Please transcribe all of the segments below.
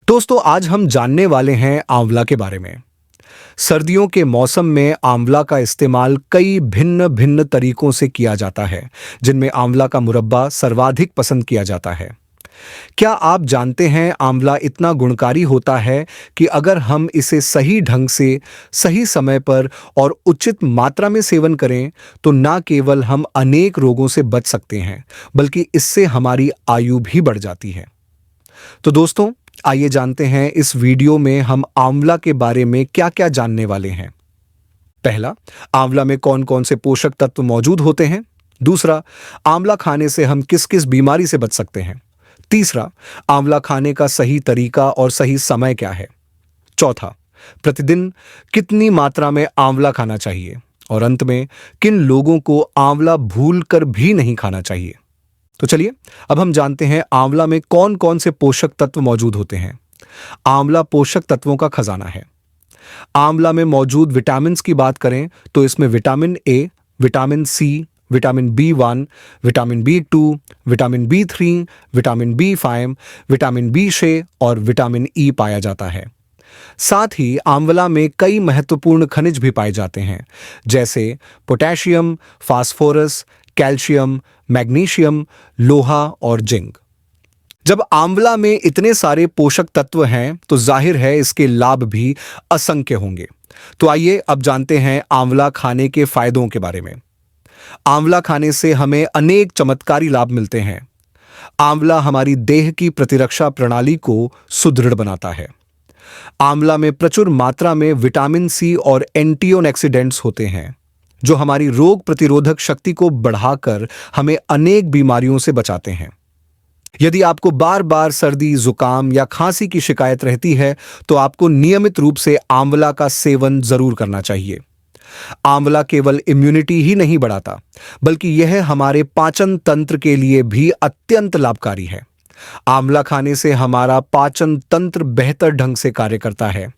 दोस्तों आज हम जानने वाले हैं आंवला के बारे में। सर्दियों के मौसम में आंवला का इस्तेमाल कई भिन्न भिन्न तरीकों से किया जाता है, जिनमें आंवला का मुरब्बा सर्वाधिक पसंद किया जाता है। क्या आप जानते हैं आंवला इतना गुणकारी होता है कि अगर हम इसे सही ढंग से, सही समय पर और उचित मात्रा में सेवन करें, तो न केवल हम अनेक रोगों से बच सकते हैं, बल्कि इससे हमारी आयु भी बढ़ जाती है। तो दोस्तों, आइए जानते हैं इस वीडियो में हम आंवला के बारे में क्या-क्या जानने वाले हैं। पहला, आंवला में कौन-कौन से पोषक तत्व मौजूद होते हैं। दूसरा, आंवला खाने से हम किस-किस बीमारी से बच सकते हैं। तीसरा, आंवला खाने का सही तरीका और सही समय क्या है। चौथा, प्रतिदिन कितनी मात्रा में आंवला खाना चाहिए। और अंत में, किन लोगों को आंवला भूलकर भी नहीं खाना चाहिए। तो चलिए अब हम जानते हैं आंवला में कौन कौन से पोषक तत्व मौजूद होते हैं। आंवला पोषक तत्वों का खजाना है। आंवला में मौजूद विटामिन्स की बात करें तो इसमें vitamin A, vitamin C, vitamin B1, vitamin बी2, vitamin B3, vitamin B5, vitamin B6 और विटामिन ई पाया जाता है। साथ ही आंवला में कई महत्वपूर्ण खनिज भी पाए जाते हैं, जैसे पोटेशियम, फास्फोरस, कैल्शियम, मैग्नीशियम, लोहा और जिंक। जब आंवला में इतने सारे पोषक तत्व हैं, तो जाहिर है इसके लाभ भी असंख्य होंगे। तो आइए अब जानते हैं आंवला खाने के फायदों के बारे में। आंवला खाने से हमें अनेक चमत्कारी लाभ मिलते हैं। आंवला हमारी देह की प्रतिरक्षा प्रणाली को सुदृढ़ बनाता है। आंवला में प्रचुर मात्रा में विटामिन सी और एंटीऑक्सीडेंट्स होते हैं, जो हमारी रोग प्रतिरोधक शक्ति को बढ़ाकर हमें अनेक बीमारियों से बचाते हैं। यदि आपको बार बार सर्दी, जुकाम या खांसी की शिकायत रहती है, तो आपको नियमित रूप से आंवला का सेवन जरूर करना चाहिए। आंवला केवल इम्यूनिटी ही नहीं बढ़ाता, बल्कि यह हमारे पाचन तंत्र के लिए भी अत्यंत लाभकारी है। आंवला खाने से हमारा पाचन तंत्र बेहतर ढंग से कार्य करता है,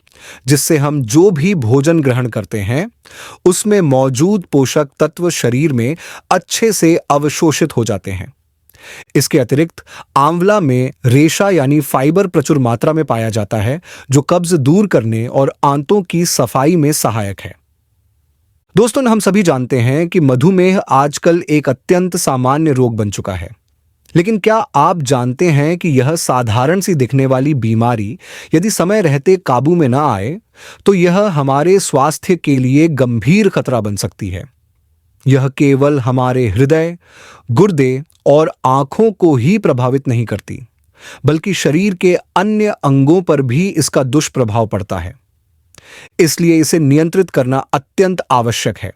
जिससे हम जो भी भोजन ग्रहण करते हैं, उसमें मौजूद पोषक तत्व शरीर में अच्छे से अवशोषित हो जाते हैं। इसके अतिरिक्त आंवला में रेशा यानी फाइबर प्रचुर मात्रा में पाया जाता है, जो कब्ज दूर करने और आंतों की सफाई में सहायक है। दोस्तों, हम सभी जानते हैं कि मधुमेह आजकल एक अत्यंत सामान्य रोग बन चुका है। लेकिन क्या आप जानते हैं कि यह साधारण सी दिखने वाली बीमारी यदि समय रहते काबू में ना आए, तो यह हमारे स्वास्थ्य के लिए गंभीर खतरा बन सकती है। यह केवल हमारे हृदय, गुर्दे और आंखों को ही प्रभावित नहीं करती, बल्कि शरीर के अन्य अंगों पर भी इसका दुष्प्रभाव पड़ता है। इसलिए इसे नियंत्रित करना अत्यंत आवश्यक है।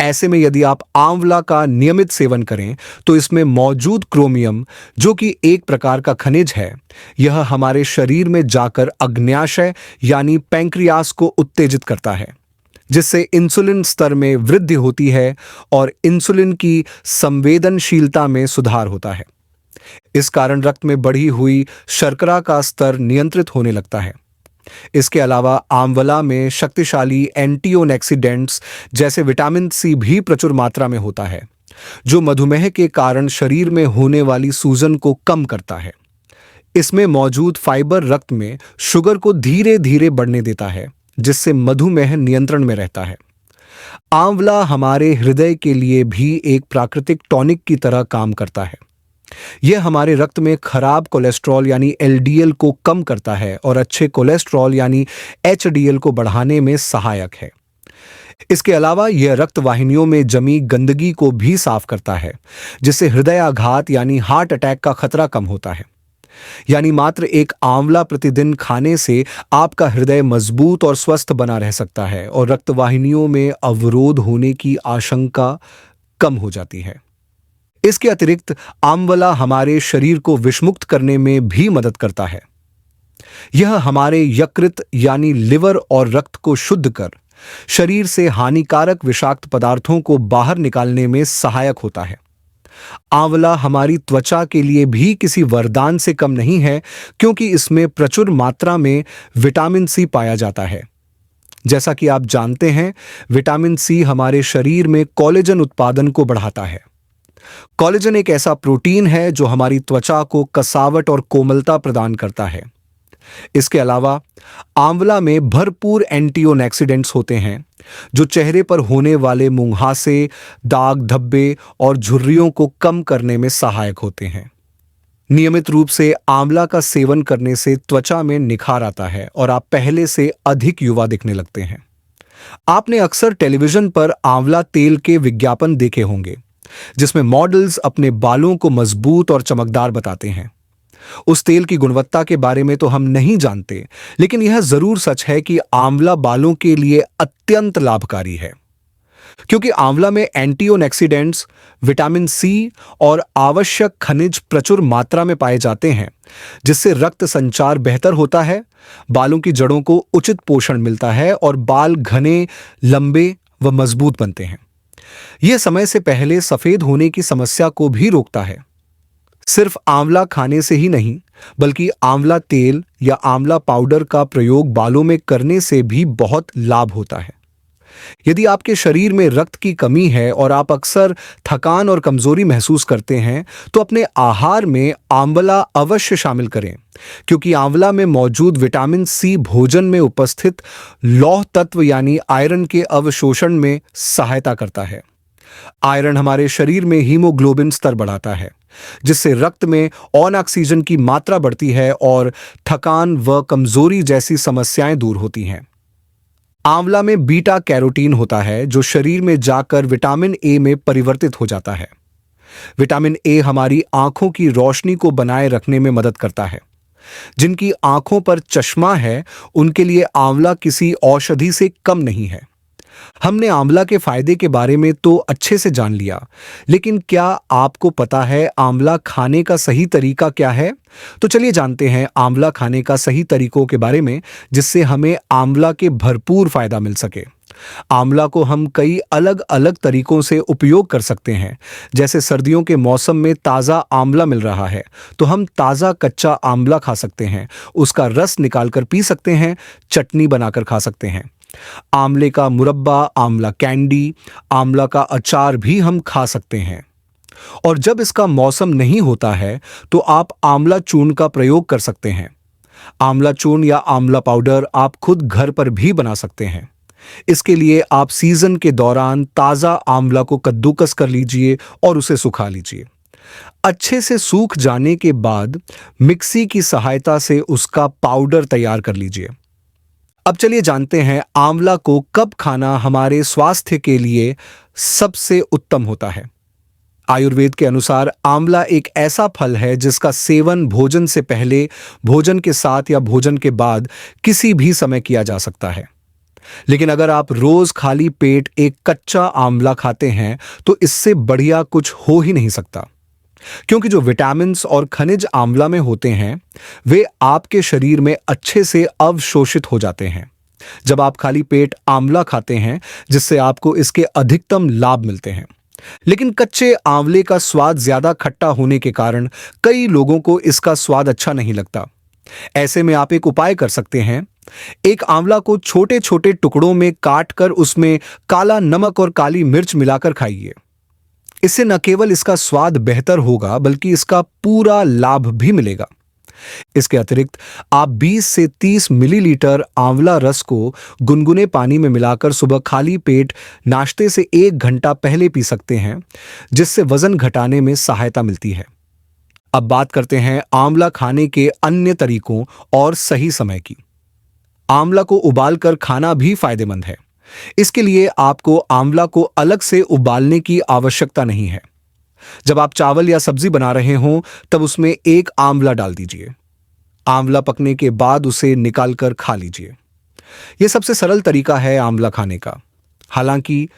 ऐसे में यदि आप आंवला का नियमित सेवन करें, तो इसमें मौजूद क्रोमियम, जो कि एक प्रकार का खनिज है, यह हमारे शरीर में जाकर अग्न्याशय यानी पैंक्रियास को उत्तेजित करता है, जिससे इंसुलिन स्तर में वृद्धि होती है और इंसुलिन की संवेदनशीलता में सुधार होता है। इस कारण रक्त में बढ़ी हुई शर्करा का स्तर नियंत्रित होने लगता है। इसके अलावा आंवला में शक्तिशाली एंटीऑक्सीडेंट्स जैसे विटामिन सी भी प्रचुर मात्रा में होता है, जो मधुमेह के कारण शरीर में होने वाली सूजन को कम करता है। इसमें मौजूद फाइबर रक्त में शुगर को धीरे धीरे बढ़ने देता है, जिससे मधुमेह नियंत्रण में रहता है। आंवला हमारे हृदय के लिए भी एक प्राकृतिक टॉनिक की तरह काम करता है। यह हमारे रक्त में खराब कोलेस्ट्रॉल यानी एलडीएल को कम करता है और अच्छे कोलेस्ट्रॉल यानी एचडीएल को बढ़ाने में सहायक है। इसके अलावा यह रक्त वाहिनियों में जमी गंदगी को भी साफ करता है, जिससे हृदयाघात यानी हार्ट अटैक का खतरा कम होता है। यानी मात्र एक आंवला प्रतिदिन खाने से आपका हृदय मजबूत और स्वस्थ बना रह सकता है और रक्त वाहिनियों में अवरोध होने की आशंका कम हो जाती है। इसके अतिरिक्त आंवला हमारे शरीर को विषमुक्त करने में भी मदद करता है। यह हमारे यकृत यानी लिवर और रक्त को शुद्ध कर शरीर से हानिकारक विषाक्त पदार्थों को बाहर निकालने में सहायक होता है। आंवला हमारी त्वचा के लिए भी किसी वरदान से कम नहीं है, क्योंकि इसमें प्रचुर मात्रा में विटामिन सी पाया जाता है। जैसा कि आप जानते हैं, विटामिन सी हमारे शरीर में कोलेजन उत्पादन को बढ़ाता है। कोलेजन एक ऐसा प्रोटीन है जो हमारी त्वचा को कसावट और कोमलता प्रदान करता है। इसके अलावा आंवला में भरपूर एंटीऑक्सीडेंट्स होते हैं जो चेहरे पर होने वाले मुंहासे, दाग धब्बे और झुर्रियों को कम करने में सहायक होते हैं। नियमित रूप से आंवला का सेवन करने से त्वचा में निखार आता है और आप पहले से अधिक युवा दिखने लगते हैं। आपने अक्सर टेलीविजन पर आंवला तेल के विज्ञापन देखे होंगे जिसमें मॉडल्स अपने बालों को मजबूत और चमकदार बताते हैं। उस तेल की गुणवत्ता के बारे में तो हम नहीं जानते, लेकिन यह जरूर सच है कि आंवला बालों के लिए अत्यंत लाभकारी है क्योंकि आंवला में एंटीऑक्सीडेंट्स, विटामिन सी और आवश्यक खनिज प्रचुर मात्रा में पाए जाते हैं जिससे रक्त संचार बेहतर होता है, बालों की जड़ों को उचित पोषण मिलता है और बाल घने, लंबे व मजबूत बनते हैं। यह समय से पहले सफेद होने की समस्या को भी रोकता है। सिर्फ आंवला खाने से ही नहीं, बल्कि आंवला तेल या आंवला पाउडर का प्रयोग बालों में करने से भी बहुत लाभ होता है। यदि आपके शरीर में रक्त की कमी है और आप अक्सर थकान और कमजोरी महसूस करते हैं, तो अपने आहार में आंवला अवश्य शामिल करें क्योंकि आंवला में मौजूद विटामिन सी भोजन में उपस्थित लौह तत्व यानी आयरन के अवशोषण में सहायता करता है। आयरन हमारे शरीर में हीमोग्लोबिन स्तर बढ़ाता है जिससे रक्त में ऑक्सीजन की मात्रा बढ़ती है और थकान व कमजोरी जैसी समस्याएं दूर होती हैं। आंवला में बीटा कैरोटीन होता है जो शरीर में जाकर विटामिन ए में परिवर्तित हो जाता है। विटामिन ए हमारी आंखों की रोशनी को बनाए रखने में मदद करता है। जिनकी आंखों पर चश्मा है उनके लिए आंवला किसी औषधि से कम नहीं है। हमने आंवला के फायदे के बारे में तो अच्छे से जान लिया, लेकिन क्या आपको पता है आंवला खाने का सही तरीका क्या है? तो चलिए जानते हैं आंवला खाने का सही तरीकों के बारे में जिससे हमें आंवला के भरपूर फायदा मिल सके। आंवला को हम कई अलग अलग तरीकों से उपयोग कर सकते हैं। जैसे सर्दियों के मौसम में ताज़ा आंवला मिल रहा है तो हम ताज़ा कच्चा आंवला खा सकते हैं, उसका रस निकालकर पी सकते हैं, चटनी बनाकर खा सकते हैं। आंवले का मुरब्बा, आंवला कैंडी, आंवला का अचार भी हम खा सकते हैं। और जब इसका मौसम नहीं होता है तो आप आंवला चूर्ण का प्रयोग कर सकते हैं। आंवला चूर्ण या आंवला पाउडर आप खुद घर पर भी बना सकते हैं। इसके लिए आप सीजन के दौरान ताज़ा आंवला को कद्दूकस कर लीजिए और उसे सुखा लीजिए। अच्छे से सूख जाने के बाद मिक्सी की सहायता से उसका पाउडर तैयार कर लीजिए। अब चलिए जानते हैं आंवला को कब खाना हमारे स्वास्थ्य के लिए सबसे उत्तम होता है। आयुर्वेद के अनुसार आंवला एक ऐसा फल है जिसका सेवन भोजन से पहले, भोजन के साथ या भोजन के बाद किसी भी समय किया जा सकता है। लेकिन अगर आप रोज खाली पेट एक कच्चा आंवला खाते हैं तो इससे बढ़िया कुछ हो ही नहीं सकता, क्योंकि जो विटामिन्स और खनिज आंवला में होते हैं वे आपके शरीर में अच्छे से अवशोषित हो जाते हैं जब आप खाली पेट आंवला खाते हैं, जिससे आपको इसके अधिकतम लाभ मिलते हैं। लेकिन कच्चे आंवले का स्वाद ज्यादा खट्टा होने के कारण कई लोगों को इसका स्वाद अच्छा नहीं लगता। ऐसे में आप एक उपाय कर सकते हैं। एक आंवला को छोटे छोटे टुकड़ों में काटकर उसमें काला नमक और काली मिर्च मिलाकर खाइए। इससे न केवल इसका स्वाद बेहतर होगा बल्कि इसका पूरा लाभ भी मिलेगा। इसके अतिरिक्त आप 20 से 30 मिलीलीटर आंवला रस को गुनगुने पानी में मिलाकर सुबह खाली पेट नाश्ते से 1 घंटा पहले पी सकते हैं, जिससे वजन घटाने में सहायता मिलती है। अब बात करते हैं आंवला खाने के अन्य तरीकों और सही समय की। आंवला को उबालकर खाना भी फायदेमंद है। इसके लिए आपको आंवला को अलग से उबालने की आवश्यकता नहीं है। जब आप चावल या सब्जी बना रहे हों तब उसमें एक आंवला डाल दीजिए। आंवला पकने के बाद उसे निकालकर खा लीजिए। यह सबसे सरल तरीका है आंवला खाने का। हालांकि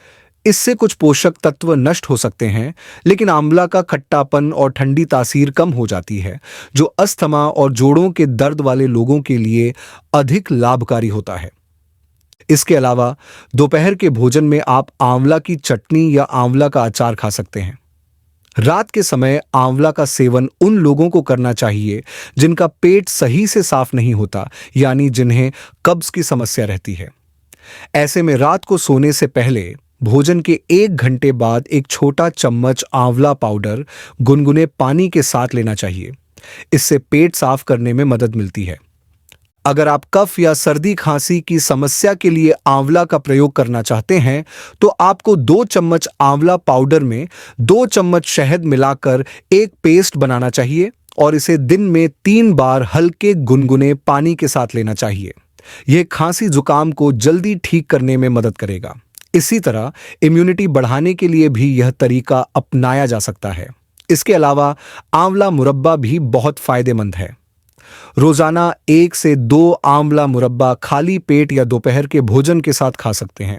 इससे कुछ पोषक तत्व नष्ट हो सकते हैं, लेकिन आंवला का खट्टापन और ठंडी तासीर कम हो जाती है, जो अस्थमा और जोड़ों के दर्द वाले लोगों के लिए अधिक लाभकारी होता है। इसके अलावा दोपहर के भोजन में आप आंवला की चटनी या आंवला का अचार खा सकते हैं। रात के समय आंवला का सेवन उन लोगों को करना चाहिए जिनका पेट सही से साफ नहीं होता, यानी जिन्हें कब्ज की समस्या रहती है। ऐसे में रात को सोने से पहले भोजन के 1 घंटे बाद एक छोटा चम्मच आंवला पाउडर गुनगुने पानी के साथ लेना चाहिए। इससे पेट साफ करने में मदद मिलती है। अगर आप कफ या सर्दी खांसी की समस्या के लिए आंवला का प्रयोग करना चाहते हैं तो आपको 2 चम्मच आंवला पाउडर में 2 चम्मच शहद मिलाकर एक पेस्ट बनाना चाहिए और इसे दिन में 3 बार हल्के गुनगुने पानी के साथ लेना चाहिए। यह खांसी जुकाम को जल्दी ठीक करने में मदद करेगा। इसी तरह इम्यूनिटी बढ़ाने के लिए भी यह तरीका अपनाया जा सकता है। इसके अलावा आंवला मुरब्बा भी बहुत फायदेमंद है। रोजाना 1 से 2 आंवला मुरब्बा खाली पेट या दोपहर के भोजन के साथ खा सकते हैं।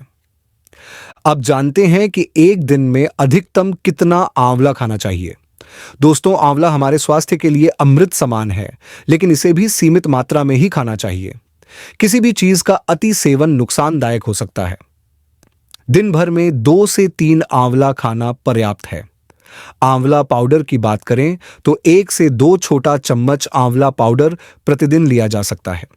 अब जानते हैं कि एक दिन में अधिकतम कितना आंवला खाना चाहिए। दोस्तों, आंवला हमारे स्वास्थ्य के लिए अमृत समान है, लेकिन इसे भी सीमित मात्रा में ही खाना चाहिए। किसी भी चीज का अति सेवन नुकसानदायक हो सकता है। दिन भर में 2 से 3 आंवला खाना पर्याप्त है। आंवला पाउडर की बात करें तो 1 से 2 छोटा चम्मच आंवला पाउडर प्रतिदिन लिया जा सकता है।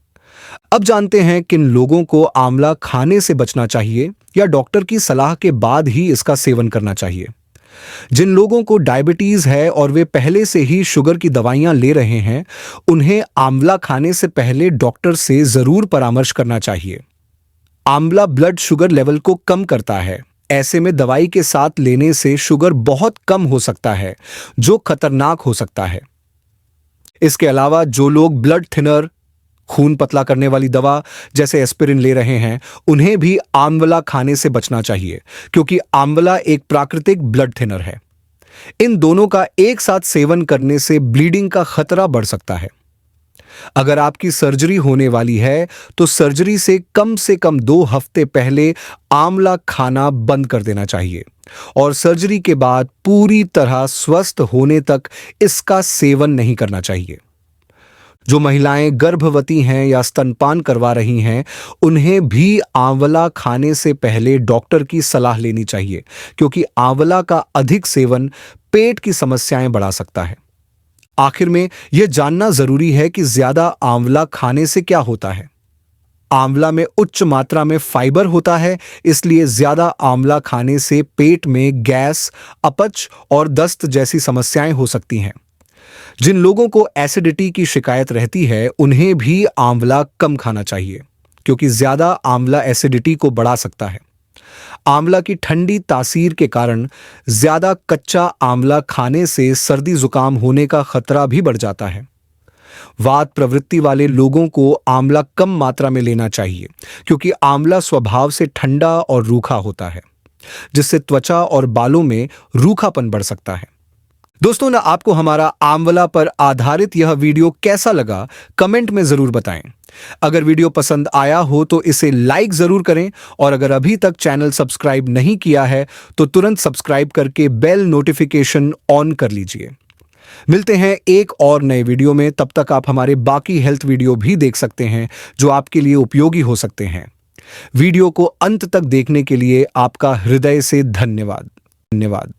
अब जानते हैं किन लोगों को आंवला खाने से बचना चाहिए या डॉक्टर की सलाह के बाद ही इसका सेवन करना चाहिए। जिन लोगों को डायबिटीज है और वे पहले से ही शुगर की दवाइयां ले रहे हैं, उन्हें आंवला खाने से पहले डॉक्टर से जरूर परामर्श करना चाहिए। आंवला ब्लड शुगर लेवल को कम करता है। ऐसे में दवाई के साथ लेने से शुगर बहुत कम हो सकता है, जो खतरनाक हो सकता है। इसके अलावा जो लोग ब्लड थिनर, खून पतला करने वाली दवा जैसे एस्पिरिन ले रहे हैं, उन्हें भी आंवला खाने से बचना चाहिए, क्योंकि आंवला एक प्राकृतिक ब्लड थिनर है। इन दोनों का एक साथ सेवन करने से ब्लीडिंग का खतरा बढ़ सकता है। अगर आपकी सर्जरी होने वाली है तो सर्जरी से कम 2 हफ्ते पहले आंवला खाना बंद कर देना चाहिए और सर्जरी के बाद पूरी तरह स्वस्थ होने तक इसका सेवन नहीं करना चाहिए। जो महिलाएं गर्भवती हैं या स्तनपान करवा रही हैं, उन्हें भी आंवला खाने से पहले डॉक्टर की सलाह लेनी चाहिए, क्योंकि आंवला का अधिक सेवन पेट की समस्याएं बढ़ा सकता है। आखिर में यह जानना जरूरी है कि ज्यादा आंवला खाने से क्या होता है। आंवला में उच्च मात्रा में फाइबर होता है, इसलिए ज्यादा आंवला खाने से पेट में गैस, अपच और दस्त जैसी समस्याएं हो सकती हैं। जिन लोगों को एसिडिटी की शिकायत रहती है, उन्हें भी आंवला कम खाना चाहिए, क्योंकि ज्यादा आंवला एसिडिटी को बढ़ा सकता है। आंवला की ठंडी तासीर के कारण ज्यादा कच्चा आंवला खाने से सर्दी जुकाम होने का खतरा भी बढ़ जाता है। वात प्रवृत्ति वाले लोगों को आंवला कम मात्रा में लेना चाहिए, क्योंकि आंवला स्वभाव से ठंडा और रूखा होता है, जिससे त्वचा और बालों में रूखापन बढ़ सकता है। दोस्तों, ना आपको हमारा आंवला पर आधारित यह वीडियो कैसा लगा, कमेंट में जरूर बताएं। अगर वीडियो पसंद आया हो तो इसे लाइक जरूर करें और अगर अभी तक चैनल सब्सक्राइब नहीं किया है तो तुरंत सब्सक्राइब करके बेल नोटिफिकेशन ऑन कर लीजिए। मिलते हैं एक और नए वीडियो में। तब तक आप हमारे बाकी हेल्थ वीडियो भी देख सकते हैं, जो आपके लिए उपयोगी हो सकते हैं। वीडियो को अंत तक देखने के लिए आपका हृदय से धन्यवाद।